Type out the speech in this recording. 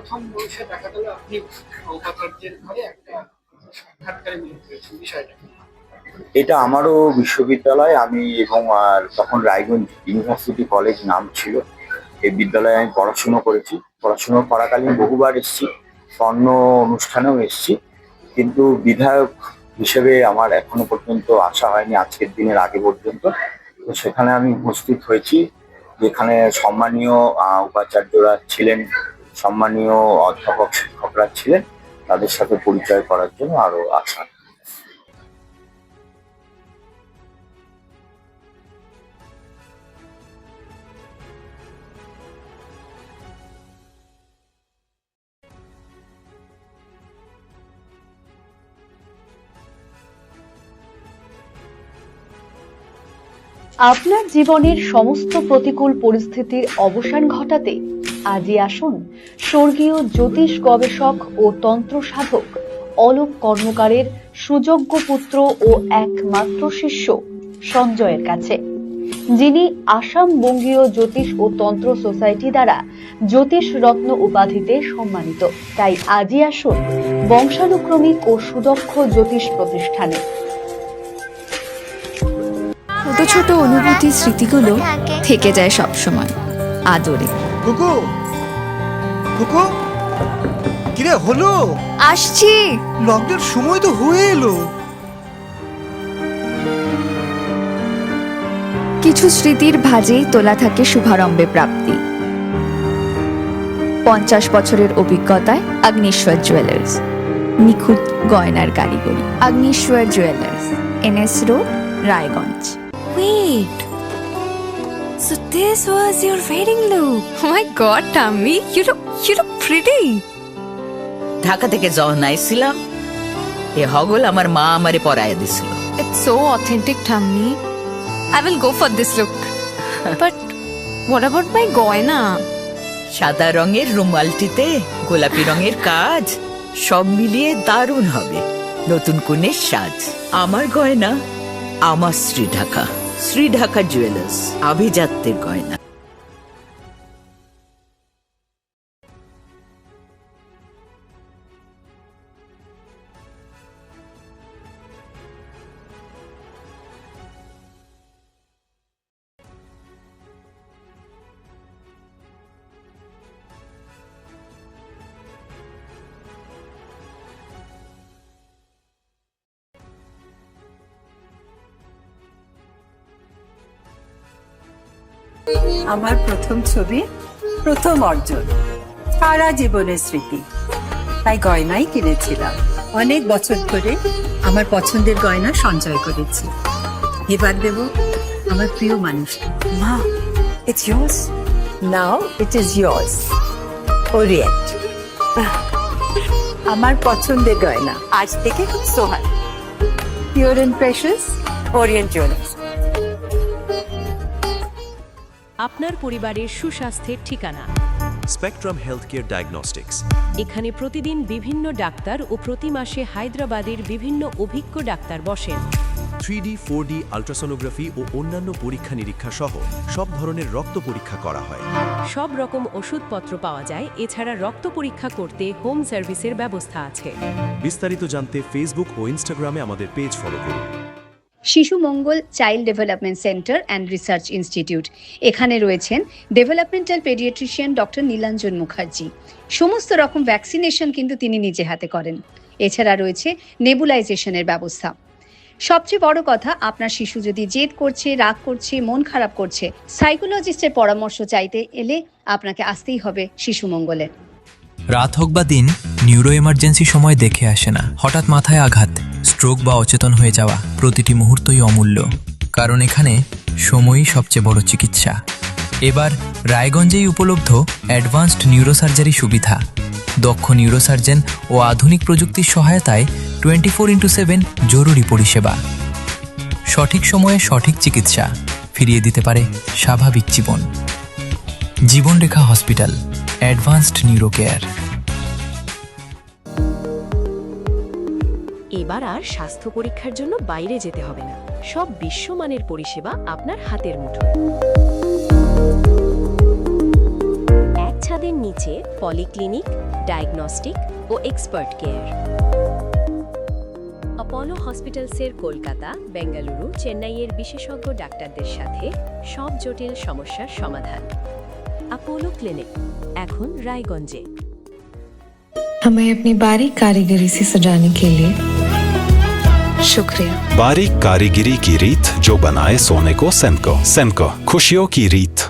প্রথম বয়সে দেখা গেল আপনি উপাচার্যের ঘরে একটা সাক্ষাৎকারে মিলিত হয়েছেন, বিষয়টা কি? এটা আমারও বিশ্ববিদ্যালয়। আমি এবং তখন রায়গঞ্জ ইউনিভার্সিটি কলেজ নাম ছিল। এই বিদ্যালয়ে আমি পড়াশুনো করেছি। পড়াশুনো করাকালীন বহুবার এসেছি, অন্য অনুষ্ঠানেও এসেছি, কিন্তু বিধায়ক হিসেবে আমার এখনো পর্যন্ত আসা হয়নি, আজকের দিনের আগে পর্যন্ত। তো সেখানে আমি উপস্থিত হয়েছি, যেখানে সম্মানীয় উপাচার্যরা ছিলেন, সম্মানীয় অধ্যাপক শিক্ষকরা ছিলেন, তাদের সাথে পরিচয় করার জন্য আরো আসা। আপনার জীবনের সমস্ত প্রতিকূল পরিস্থিতির অবসান ঘটাতে আজই আসুন স্বর্গীয় জ্যোতিষ গবেষক ও তন্ত্র সাধক অলোক কর্মকারের সুযোগ্য পুত্র ও একমাত্র শিষ্য সঞ্জয়ের কাছে, যিনি আসাম বঙ্গীয় জ্যোতিষ ও তন্ত্র সোসাইটি দ্বারা জ্যোতিষ রত্ন উপাধিতে সম্মানিত। তাই আজই আসুন বংশানুক্রমিক ও সুদক্ষ জ্যোতিষ প্রতিষ্ঠানে। ছোট ছোট অনুভূতি স্মৃতিগুলো থেকে যায় সব সময় আদরে। কুকু কুকু, কিরে হলো? আসছি। লকডাউন সময় তো হয়ে এলো। কিছু স্মৃতির ভাজেই তোলা থাকে শুভারম্ভে প্রাপ্তি। 50 বছরের অভিজ্ঞতায় আগ্নেশ্বর জুয়েলার্স, নিখুঁত গয়নার কারিগরি। Agneshwar jewellers, NS road, Raiganj. Wait. So this was your wedding look. Oh my god, Tammy, you look pretty. Dhaka থেকে যখন আইছিলাম, এ হগল আমার মা আমারে পরায় দিছিল। It's so authentic, Tammy. I will go for this look. But what about my goina? সাদা রঙের রুমালটিতে গোলাপি রঙের কাজ, সব মিলিয়ে দারুণ হবে নতুন কনের সাজ। আমার গয়না আমার শ্রী ঢাকা জুয়েলার্স, আভিজাত্যের গয়না। আমার প্রথম ছবি, প্রথম অর্জন, সারা জীবনের স্মৃতি, তাই গয়নাই কিনেছিলাম। অনেক বছর ধরে আমার পছন্দের গয়না সঞ্চয় করেছি। এবার দেব আমার প্রিয় মানুষকে। মা, it's yours. Now it is yours. Orient. আমার পছন্দের গয়না আজ থেকে Sohan, pure and precious, Orient jewellers. আপনার পরিবারের সুস্বাস্থ্যের ঠিকানা স্পেকট্রাম হেলথকেয়ার ডায়াগনস্টিক্স। এখানে প্রতিদিন বিভিন্ন ডাক্তার ও প্রতি মাসে হায়দ্রাবাদের বিভিন্ন অভিজ্ঞ ডাক্তার বসেন। 3D, 4D আল্ট্রাসোনোগ্রাফি ও অন্যান্য পরীক্ষা নিরীক্ষা সহ সব ধরনের রক্ত পরীক্ষা করা হয়। সব রকম ওষুধপত্র পাওয়া যায়। এছাড়া রক্ত পরীক্ষা করতে হোম সার্ভিসের ব্যবস্থা আছে। বিস্তারিত জানতে ফেসবুক ও ইনস্টাগ্রামে আমাদের পেজ ফলো করুন। Shishu Mangal child development centre and research institute, এখানে রয়েছেন developmental paediatrician doctor Nilanjan Mukherjee. সমস্ত রকম ভ্যাকসিনেশন কিন্তু তিনি নিজে হাতে করেন। এছাড়া রয়েছে নেবুলাইজেশনের ব্যবস্থা। সবচেয়ে বড় কথা, আপনার শিশু যদি জেদ করছে, রাগ করছে, মন খারাপ করছে, সাইকোলজিস্টের পরামর্শ চাইতে এলে আপনাকে আসতেই হবে শিশু মঙ্গলে। রাত হোক বা দিন, নিউরো এমার্জেন্সি সময় দেখে আসে না। হঠাৎ মাথায় আঘাত, স্ট্রোক বা অচেতন হয়ে যাওয়া, প্রতিটি মুহূর্তই অমূল্য, কারণ এখানে সময়ই সবচেয়ে বড় চিকিৎসা। এবার রায়গঞ্জেই উপলব্ধ অ্যাডভান্সড নিউরোসার্জারি সুবিধা। দক্ষ নিউরোসার্জন ও আধুনিক প্রযুক্তির সহায়তায় 24x7 জরুরি পরিষেবা। সঠিক সময়ে সঠিক চিকিৎসা ফিরিয়ে দিতে পারে স্বাভাবিক জীবন। জীবনরেখা হসপিটাল, অ্যাডভান্সড নিউরো কেয়ার। এবার আর স্বাস্থ্য পরীক্ষার জন্য বাইরে যেতে হবে না। সব বিশ্বমানের পরিষেবা আপনার হাতের মুঠোয়। ছাদের নিচে পলিক্লিনিক, ডায়াগনস্টিক ও এক্সপার্ট কেয়ার। অপোলো হসপিটালসের কলকাতা, বেঙ্গালুরু, চেন্নাইয়ের বিশেষজ্ঞ ডাক্তারদের সাথে সব জটিল সমস্যার সমাধান। अपोलो क्लिनिक এখন রায়গঞ্জে। हमें अपनी बारीक कारीगरी से सजाने के लिए शुक्रिया। बारीक कारीगरी की रीत जो बनाए सोने को सेमको। सेमको, खुशियों की रीत।